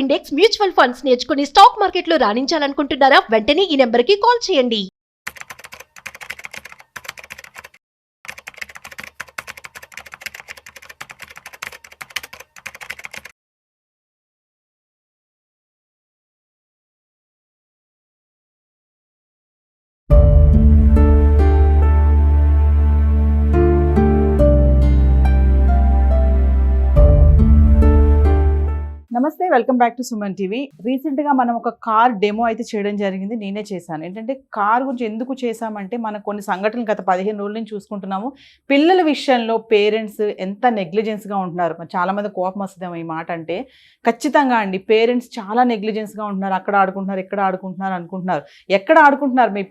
Index mutual funds నేర్చుకుని stock మార్కెట్లో రాణించాలనుకుంటున్నారా? వెంటనే ఈ నెంబర్కి కాల్ చేయండి. నమస్తే, welcome back to Suman TV. రీసెంట్గా మనం ఒక కార్ డెమో అయితే చేయడం జరిగింది. నేనే చేశాను. ఏంటంటే కార్ గురించి ఎందుకు చేశామంటే మనకు కొన్ని సంఘటనలు గత 15 రోజుల నుంచి చూసుకుంటున్నాము. పిల్లల విషయంలో పేరెంట్స్ ఎంత నెగ్లిజెన్స్గా ఉంటున్నారు. చాలామంది కోపం వస్తుందేమో ఈ మాట అంటే. ఖచ్చితంగా అండి, పేరెంట్స్ చాలా నెగ్లిజెన్స్గా ఉంటున్నారు. అక్కడ ఆడుకుంటున్నారు, ఇక్కడ ఆడుకుంటున్నారు అనుకుంటున్నారు. ఎక్కడ ఆడుకుంటున్నారు మీ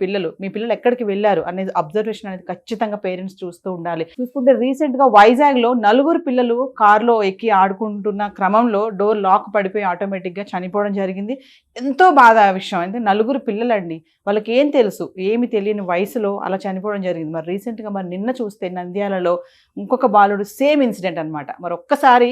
పిల్లలు ఎక్కడికి వెళ్ళారు అనేది అబ్జర్వేషన్ అనేది ఖచ్చితంగా పేరెంట్స్ చూస్తూ ఉండాలి. చూసుకుంటే రీసెంట్గా వైజాగ్లో 4 పిల్లలు కార్లో ఎక్కి ఆడుకుంటున్న క్రమంలో డోర్ లాక్ పడిపోయి ఆటోమేటిక్గా చనిపోవడం జరిగింది. ఎంతో బాధ ఆ విషయం. అంటే 4 పిల్లలండి, వాళ్ళకి ఏం తెలుసు, ఏమి తెలియని వయసులో అలా చనిపోవడం జరిగింది. మరి రీసెంట్గా నిన్న చూస్తే నంద్యాలలో ఇంకొక బాలుడు సేమ్ ఇన్సిడెంట్ అనమాట. మరి ఒక్కసారి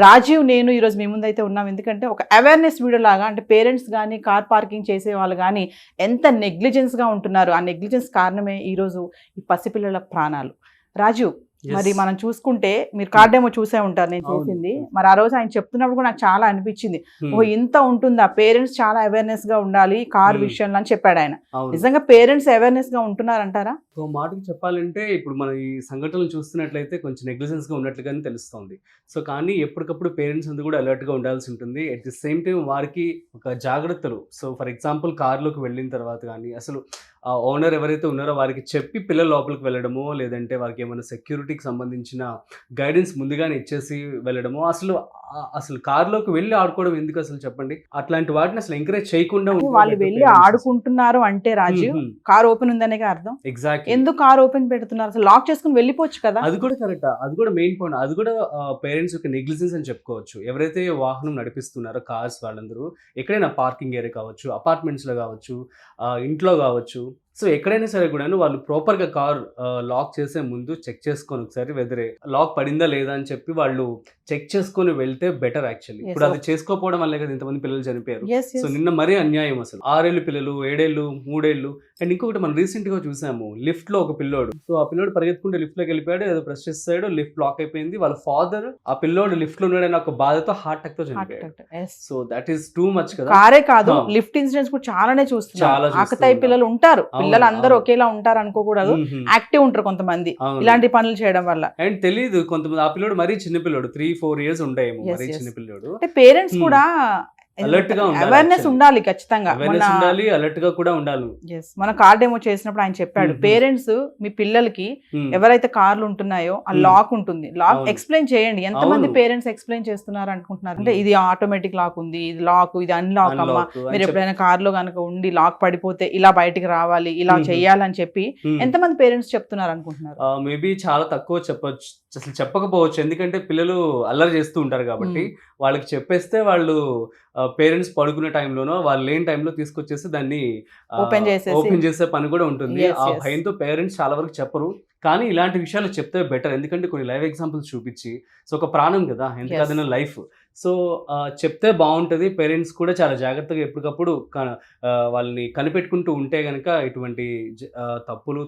రాజీవ్ నేను ఈరోజు మీ ముందు అయితే ఉన్నాం. ఎందుకంటే ఒక అవేర్నెస్ వీడియో లాగా, అంటే పేరెంట్స్ కానీ కార్ పార్కింగ్ చేసే వాళ్ళు కానీ ఎంత నెగ్లిజెన్స్గా ఉంటున్నారు. ఆ నెగ్లిజెన్స్ కారణమే ఈరోజు ఈ పసిపిల్లల ప్రాణాలు. రాజీవ్, మరి మనం చూసుకుంటే మీరు కార్డ్ ఏమో చూసే ఉంటారు, నేను చేసింది. మరి ఆ రోజు ఆయన చెప్తున్నప్పుడు కూడా నాకు చాలా అనిపించింది, ఓ ఇంత ఉంటుందా, పేరెంట్స్ చాలా అవేర్నెస్ గా ఉండాలి కార్ విషయంలో అని చెప్పాడు ఆయన. నిజంగా పేరెంట్స్ అవేర్నెస్ గా ఉంటున్నారంటారా? ఒక మాటకు చెప్పాలంటే ఇప్పుడు మనం ఈ సంఘటనలు చూస్తున్నట్లయితే కొంచెం నెగ్లిజెన్స్ గా ఉన్నట్లుగానే తెలుస్తుంది. సో కానీ ఎప్పటికప్పుడు పేరెంట్స్ అంతా కూడా అలర్ట్ గా ఉండాల్సి ఉంటుంది. అట్ ది సేమ్ టైం వారికి ఒక జాగ్రత్తలు, సో ఫర్ ఎగ్జాంపుల్ కార్లోకి వెళ్ళిన తర్వాత కానీ అసలు ఓనర్ ఎవరైతే ఉన్నారో వారికి చెప్పి పిల్లల లోపలికి వెళ్ళడమో, లేదంటే వారికి ఏమైనా సెక్యూరిటీకి సంబంధించిన గైడెన్స్ ముందుగానే ఇచ్చేసి వెళ్ళడమో, అసలు కార్లోకి వెళ్ళి ఆడుకోవడం ఎందుకు అసలు చెప్పండి. అట్లాంటి వాటిని అసలు ఎంకరేజ్ చేయకుండా వాళ్ళు వెళ్ళి ఆడుకుంటున్నారు అంటే రాజు కార్ ఓపెన్ ఉందనే అర్థం. ఎగ్జాక్ట్, ఎందుకు కార్ ఓపెన్ పెడుతున్నారు? అసలు లాక్ చేసుకుని వెళ్ళిపోవచ్చు కదా. అది కూడా కరెక్ట్, అది కూడా మెయిన్ పాయింట్. అది కూడా పేరెంట్స్ యొక్క నెగ్లిజెన్స్ అని చెప్పుకోవచ్చు. ఎవరైతే వాహనం నడిపిస్తున్నారో కార్స్ వాళ్ళందరూ ఎక్కడైనా పార్కింగ్ ఏరియా కావచ్చు, అపార్ట్మెంట్స్ లో కావచ్చు, ఇంట్లో కావచ్చు, సో ఎక్కడైనా సరే కూడా వాళ్ళు ప్రాపర్గా కార్ లాక్ చేసే ముందు చెక్ చేసుకొని ఒకసారి వెదరే లాక్ పడిందా లేదా అని చెప్పి వాళ్ళు చెక్ చేసుకొని వెళ్తే బెటర్ యాక్చువల్లీ. ఇప్పుడు అది చేసుకోకపోవడం వల్లే కదా ఇంతమంది పిల్లలు చనిపోయారు. సో నిన్న మరీ అన్యాయం అసలు. 6 ఏళ్ళు పిల్లలు, 7 ఏళ్ళు, 3 ఏళ్ళు. అండ్ ఇంకొకటి మనం రీసెంట్ గా చూసాము, లిఫ్ట్ లో ఒక పిల్లోడు, సో ఆ పిల్లోడు పరిగెత్తుకుంటే లిఫ్ట్ లోకి వెళ్ళిపోయాడు, ఏదో ప్రెస్ చేస్తాడు, లిఫ్ట్ లాక్ అయిపోయింది. వాళ్ళ ఫాదర్ ఆ పిల్లోడు లిఫ్ట్ లో ఉన్నాడని ఒక బాధతో హార్ట్ అటాక్ తో చనిపోయాడు. So that is too much కదా. కారే కాదు, లిఫ్ట్ ఇన్సిడెంట్స్ కూడా చాలానే చూస్తున్నారు. ఆకతాయి పిల్లలు ఉంటారు, పిల్లలు అందరూ ఒకేలా ఉంటారు అనుకోకూడదు, యాక్టివ్ ఉంటారు కొంతమంది ఇలాంటి పనులు చేయడం వల్ల. అండ్ తెలియదు కొంతమంది, ఆ పిల్లోడు మరీ చిన్న పిల్లోడు, 3-4 ఇయర్స్ ఉంటాయేమో, మరీ చిన్న పిల్లోడు. పేరెంట్స్ కూడా అలర్ట్ గా అవేర్నెస్ ఉండాలి ఖచ్చితంగా, అలర్ట్ గా కూడా ఉండాలి. మన కార్ డెమో చేసినప్పుడు ఆయన చెప్పాడు, పేరెంట్స్ మీ పిల్లలకి ఎవరైతే కార్లు ఉంటున్నాయో ఆ లాక్ ఉంటుంది, లాక్ ఎక్స్ప్లెయిన్ చేయండి. ఎంతమంది పేరెంట్స్ ఎక్స్ప్లెయిన్ చేస్తున్నారు అనుకుంటున్నారు అంటే, ఇది ఆటోమేటిక్ లాక్ ఉంది, ఇది లాక్, ఇది అన్లాక్ అమ్మా, మీరు ఎప్పుడైనా కార్ లో కనుక ఉండి లాక్ పడిపోతే ఇలా బయటికి రావాలి, ఇలా చెయ్యాలని చెప్పి ఎంతమంది పేరెంట్స్ చెప్తున్నారు అనుకుంటున్నారు? మేబీ చాలా తక్కువ చెప్పొచ్చు, అసలు చెప్పకపోవచ్చు. ఎందుకంటే పిల్లలు అల్లరి చేస్తూ ఉంటారు కాబట్టి వాళ్ళకి చెప్పేస్తే వాళ్ళు పేరెంట్స్ పడుకునే టైంలోనో వాళ్ళు లేని టైంలో తీసుకొచ్చేసి దాన్ని ఓపెన్ చేసే పని కూడా ఉంటుంది. ఆ భయంతో పేరెంట్స్ చాలా వరకు చెప్పరు. కానీ ఇలాంటి విషయాలు చెప్తే బెటర్, ఎందుకంటే కొన్ని లైవ్ ఎగ్జాంపుల్స్ చూపించి, సో ఒక ప్రాణం కదా, ఎంత కాదన్నా లైఫ్, సో చెప్తే బాగుంటుంది. పేరెంట్స్ కూడా చాలా జాగ్రత్తగా ఎప్పటికప్పుడు వాళ్ళని కనిపెట్టుకుంటూ ఉంటే గనక ఇటువంటి తప్పులు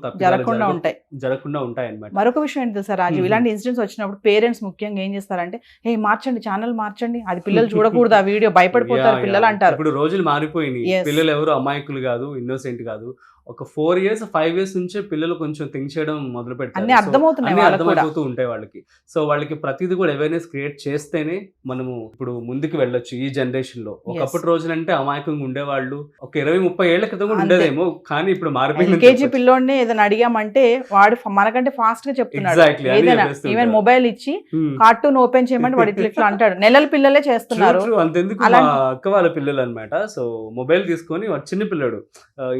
జరగకుండా ఉంటాయి అన్నమాట. మరొక విషయం ఏంటి సార్ రాజు, ఇలాంటి ఇన్సిడెంట్స్ వచ్చినప్పుడు పేరెంట్స్ ముఖ్యంగా ఏం చేస్తారంటే, ఏ మార్చండి, ఛానల్ మార్చండి, అది పిల్లలు చూడకూడదు, ఆ వీడియో భయపడిపోతారు పిల్లలు అంటారు. ఇప్పుడు రోజులు మారిపోయినాయి, పిల్లలు ఎవరు అమాయకులు కాదు, ఇన్నోసెంట్ కాదు. ఒక 4 years 5 years నుంచే పిల్లలు కొంచెం థింక్ చేయడం మొదలు పెడతారు, అన్ని అర్థమైపోతూ ఉంటాయి వాళ్ళకి. సో వాళ్ళకి ప్రతిదీ కూడా అవేర్నెస్ క్రియేట్ చేస్తేనే మనము ఇప్పుడు ముందుకు వెళ్ళొచ్చు ఈ జనరేషన్ లో. ఒకప్పటి రోజులంటే అమాయకంగా ఉండేవాళ్ళు, ఒక 20-30 ఏళ్ల క్రితం కూడా ఉండేదేమో, కానీ ఇప్పుడు మారిపోయింది. కేజీ పిల్లోడిని ఏదైనా అడిగామంటే వాడు మనకంటే ఫాస్ట్ గా చెప్తున్నాడు. ఈవెన్ మొబైల్ ఇచ్చి కార్టూన్ ఓపెన్ చేయమంటే వాడు ఇట్లా అంటాడు. నెలల పిల్లలే చేస్తున్నారు. అంతెందుకు అక్క వాళ్ళ పిల్లలు అనమాట. సో మొబైల్ తీసుకొని చిన్న పిల్లడు,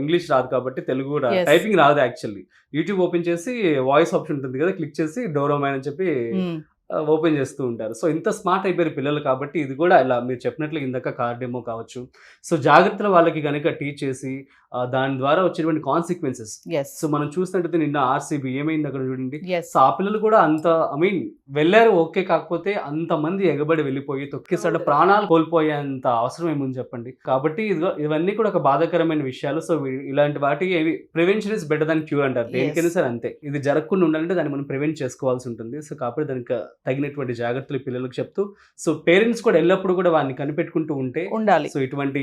ఇంగ్లీష్ రాదు కాబట్టి తెలుగు కూడా టైపింగ్ రాదు యాక్చువల్లీ, యూట్యూబ్ ఓపెన్ చేసి వాయిస్ ఆప్షన్ ఉంటుంది కదా, క్లిక్ చేసి డోరోమైన్ అని చెప్పి ఓపెన్ చేస్తూ ఉంటారు. సో ఇంత స్మార్ట్ అయిపోయారు పిల్లలు కాబట్టి ఇది కూడా ఇలా మీరు చెప్పినట్లు ఇందాక కార్ డెమో కావచ్చు. సో జాగ్రత్తలు వాళ్ళకి కనుక టీచ్ చేసి దాని ద్వారా వచ్చేటువంటి కాన్సిక్వెన్సెస్. ఎస్ సో మనం చూసినట్టయితే నిన్న ఆర్సీబీ ఏమైంది అక్కడ చూడండి. ఎస్ సో ఆ పిల్లలు కూడా అంత వెళ్ళారు ఓకే, కాకపోతే అంతమంది ఎగబడి వెళ్ళిపోయి తొక్కిసాట ప్రాణాలు కోల్పోయేంత అవసరం ఏముంది చెప్పండి. కాబట్టి ఇవన్నీ కూడా ఒక బాధాకరమైన విషయాలు. సో ఇలాంటి వాటికి prevention is better than cure అంటారు. దేనికైనా సరే అంతే, ఇది జరగకుండా ఉండాలంటే దాన్ని మనం ప్రివెంట్ చేసుకోవాల్సి ఉంటుంది. సో కాబట్టి దానికి తగినటువంటి జాగ్రత్తలు పిల్లలకు చెప్తూ, సో పేరెంట్స్ కూడా ఎల్లప్పుడూ కూడా వాడిని కనిపెట్టుకుంటూ ఉంటే ఉండాలి, సో ఇటువంటి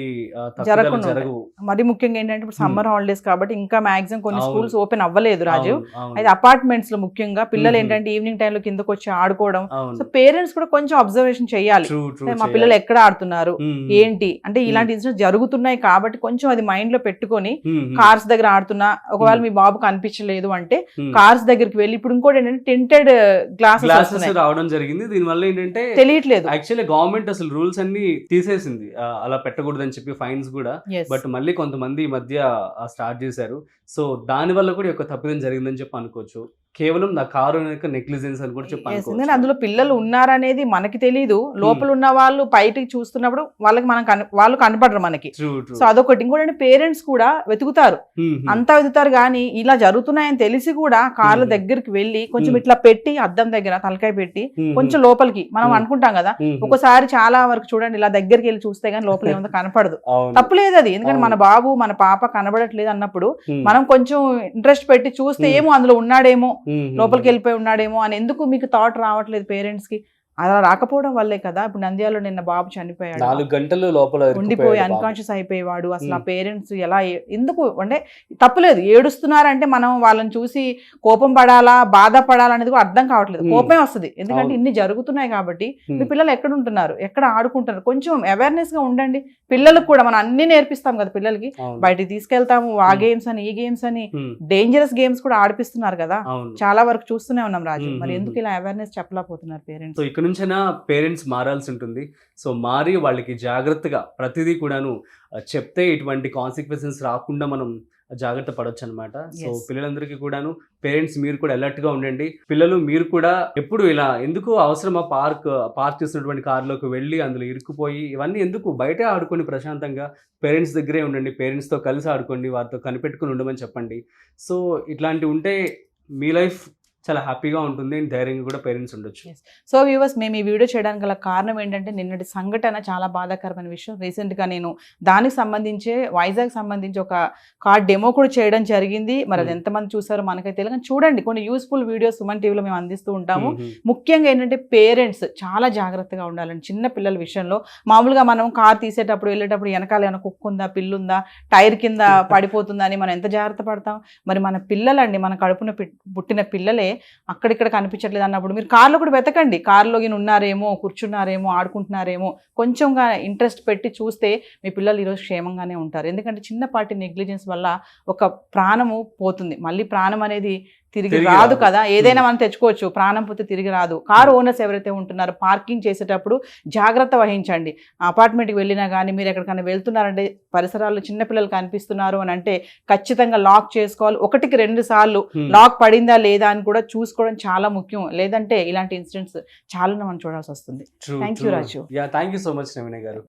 జరగకుండా జరగవు. మరి ముఖ్యంగా ఏంటంటే ఇప్పుడు సమ్మర్ హాలిడేస్ కాబట్టి ఇంకా మాక్సిమం కొన్ని అవును. స్కూల్స్ ఓపెన్ అవ్వలేదు రాజు. అవును, అవును, అయితే అపార్ట్మెంట్స్ లో ముఖ్యంగా పిల్లలు మ్మ్. ఏంటంటే ఈవినింగ్ టైంలో కిందకు వచ్చి ఆడుకోవడం. అవును. సో పేరెంట్స్ కూడా కొంచెం అబ్జర్వేషన్ చేయాలి. True, true, మా చేయాలి. పిల్లలు ఎక్కడ ఆడుతున్నారు మ్మ్. ఏంటి అంటే ఇలాంటి ఇన్సిడెంట్స్ జరుగుతున్నాయి కాబట్టి కొంచెం అది మైండ్ లో పెట్టుకొని మ్మ్. కార్స్ దగ్గర ఆడుతున్నా ఒకవేళ మీ బాబు కనిపించలేదు అంటే మ్మ్. కార్స్ దగ్గరికి వెళ్ళి, ఇప్పుడు ఇంకోటి ఏంటంటే టెంటెడ్ గ్లాసెస్ గ్లాసెస్ రావడం జరిగింది. దీని వల్ల ఏంటంటే తెలియట్లేదు. యాక్చువల్లీ గవర్నమెంట్ అసలు రూల్స్ అన్ని తీసేసింది, అలా పెట్టకూడదని చెప్పి ఫైన్స్ కూడా. Yes. బట్ మళ్ళీ కొంతమంది ఈ మధ్య స్టార్ట్ చేశారు. సో దాని వల్ల కూడా ఒక తప్పిదం జరిగిందని చెప్పి అనుకోవచ్చు. కేవలం నా కారు నెగ్లిజెన్స్ అని కూడా చెప్పి Yes, ఎందుకంటే అనుకోవచ్చు. అందులో పిల్లలు ఉన్నారనేది మనకి తెలీదు. లోపల ఉన్న వాళ్ళు బయటికి చూస్తున్నప్పుడు వాళ్ళకి వాళ్ళు కనపడరు మనకి. True, true. సో అదొకటి. ఇంకోటి పేరెంట్స్ కూడా వెతుకుతారు, అంతా వెతుకుతారు, కానీ ఇలా జరుగుతున్నాయని తెలిసి కూడా కార్ల దగ్గరికి వెళ్ళి కొంచెం ఇట్లా పెట్టి అద్దం దగ్గర తలకాయ పెట్టి కొంచెం లోపలికి మనం అనుకుంటాం కదా, ఒకసారి చాలా వరకు చూడండి ఇలా దగ్గరికి వెళ్ళి చూస్తే గానీ లోపల ఏముందో కనపడదు. తప్పులేదు అది, ఎందుకంటే మన బాబు మన పాప కనబడట్లేదు అన్నప్పుడు మనం కొంచెం ఇంట్రెస్ట్ పెట్టి చూస్తే ఏమో అందులో ఉన్నాడేమో, లోపలికి వెళ్ళిపోయి ఉన్నాడేమో అని ఎందుకు మీకు థాట్ రావట్లేదు పేరెంట్స్ కి? అలా రాకపోవడం వల్లే కదా ఇప్పుడు నంద్యాలలో నిన్న బాబు చనిపోయాడు, 4 గంటలు లోపల ఉండిపోయి అన్కాన్షియస్ అయిపోయేవాడు. అసలు ఆ పేరెంట్స్ ఎలా ఎందుకు అంటే తప్పులేదు, ఏడుస్తున్నారంటే మనం వాళ్ళని చూసి కోపం పడాలా బాధపడాలా అనేది కూడా అర్థం కావట్లేదు. కోపమే వస్తుంది, ఎందుకంటే ఇన్ని జరుగుతున్నాయి కాబట్టి. మీ పిల్లలు ఎక్కడ ఉంటున్నారు, ఎక్కడ ఆడుకుంటున్నారు, కొంచెం అవేర్నెస్ గా ఉండండి. పిల్లలకు కూడా మనం అన్ని నేర్పిస్తాం కదా పిల్లలకి, బయటికి తీసుకెళ్తాము, ఆ గేమ్స్ అని ఈ గేమ్స్ అని డేంజరస్ గేమ్స్ కూడా ఆడిపిస్తున్నారు కదా, చాలా వరకు చూస్తూనే ఉన్నాం రాజు. మరి ఎందుకు ఇలా అవేర్నెస్ చెప్పలేకపోతున్నారు పేరెంట్స్? సో ఇక్కడ నుంచైనా పేరెంట్స్ మారాల్సి ఉంటుంది. సో మారి వాళ్ళకి జాగ్రత్తగా ప్రతిదీ కూడాను చెప్తే ఇటువంటి కాన్సిక్వెన్సెస్ రాకుండా మనం జాగ్రత్త పడొచ్చు అనమాట. సో పిల్లలందరికీ కూడాను పేరెంట్స్ మీరు కూడా అలర్ట్ గా ఉండండి. పిల్లలు మీరు కూడా ఎప్పుడు ఇలా ఎందుకు అవసరమా పార్క్ చేసినటువంటి కార్లోకి వెళ్ళి అందులో ఇరుక్కుపోయి ఇవన్నీ ఎందుకు, బయటే ఆడుకొని ప్రశాంతంగా పేరెంట్స్ దగ్గరే ఉండండి, పేరెంట్స్తో కలిసి ఆడుకోండి, వారితో కనిపెట్టుకుని ఉండమని చెప్పండి. సో ఇట్లాంటివి ఉంటే మీ లైఫ్ చాలా హ్యాపీగా ఉంటుంది, ధైర్యంగా కూడా పేరెంట్స్ ఉండొచ్చు. సో వ్యూవర్స్, మేము ఈ వీడియో చేయడానికి గల కారణం ఏంటంటే నిన్నటి సంఘటన చాలా బాధాకరమైన విషయం. రీసెంట్గా నేను దానికి సంబంధించి వైజాగ్ సంబంధించి ఒక కార్ డెమో కూడా చేయడం జరిగింది. మరి అది ఎంతమంది చూసారో మనకైతే తెలియదు, కానీ చూడండి కొన్ని యూస్ఫుల్ వీడియోస్ సుమన్ టీవీలో మేము అందిస్తూ ఉంటాము. ముఖ్యంగా ఏంటంటే పేరెంట్స్ చాలా జాగ్రత్తగా ఉండాలండి చిన్న పిల్లల విషయంలో. మామూలుగా మనం కార్ తీసేటప్పుడు వెళ్ళేటప్పుడు వెనకాల ఏమైనా కుక్క ఉందా, పిల్లుందా, టైర్ కింద పడిపోతుందా అని మనం ఎంత జాగ్రత్త పడతాం. మరి మన పిల్లలండి, మన కడుపున పుట్టిన పిల్లలే అక్కడిక్కడ కనిపించట్లేదు అన్నప్పుడు మీరు కార్లో కూడా వెతకండి, కార్లో ఉన్నారేమో, కూర్చున్నారేమో, ఆడుకుంటున్నారేమో, కొంచెంగా ఇంట్రెస్ట్ పెట్టి చూస్తే మీ పిల్లలు ఈరోజు క్షేమంగానే ఉంటారు. ఎందుకంటే చిన్నపాటి నెగ్లిజెన్స్ వల్ల ఒక ప్రాణము పోతుంది, మళ్ళీ ప్రాణం అనేది తిరిగి రాదు కదా. ఏదైనా మనం తెచ్చుకోవచ్చు, ప్రాణం పోతే తిరిగి రాదు. కారు ఓనర్స్ ఎవరైతే ఉంటున్నారో పార్కింగ్ చేసేటప్పుడు జాగ్రత్త వహించండి. అపార్ట్మెంట్కి వెళ్ళినా కానీ మీరు ఎక్కడికైనా వెళ్తున్నారంటే పరిసరాల్లో చిన్నపిల్లలు కనిపిస్తున్నారు అని అంటే ఖచ్చితంగా లాక్ చేసుకోవాలి. 1కి 2 సార్లు లాక్ పడిందా లేదా అని కూడా చూసుకోవడం చాలా ముఖ్యం. లేదంటే ఇలాంటి ఇన్సిడెంట్స్ చాలా మనం చూడాల్సి వస్తుంది. Thank you Raju. Thank you so much Naveena గారు.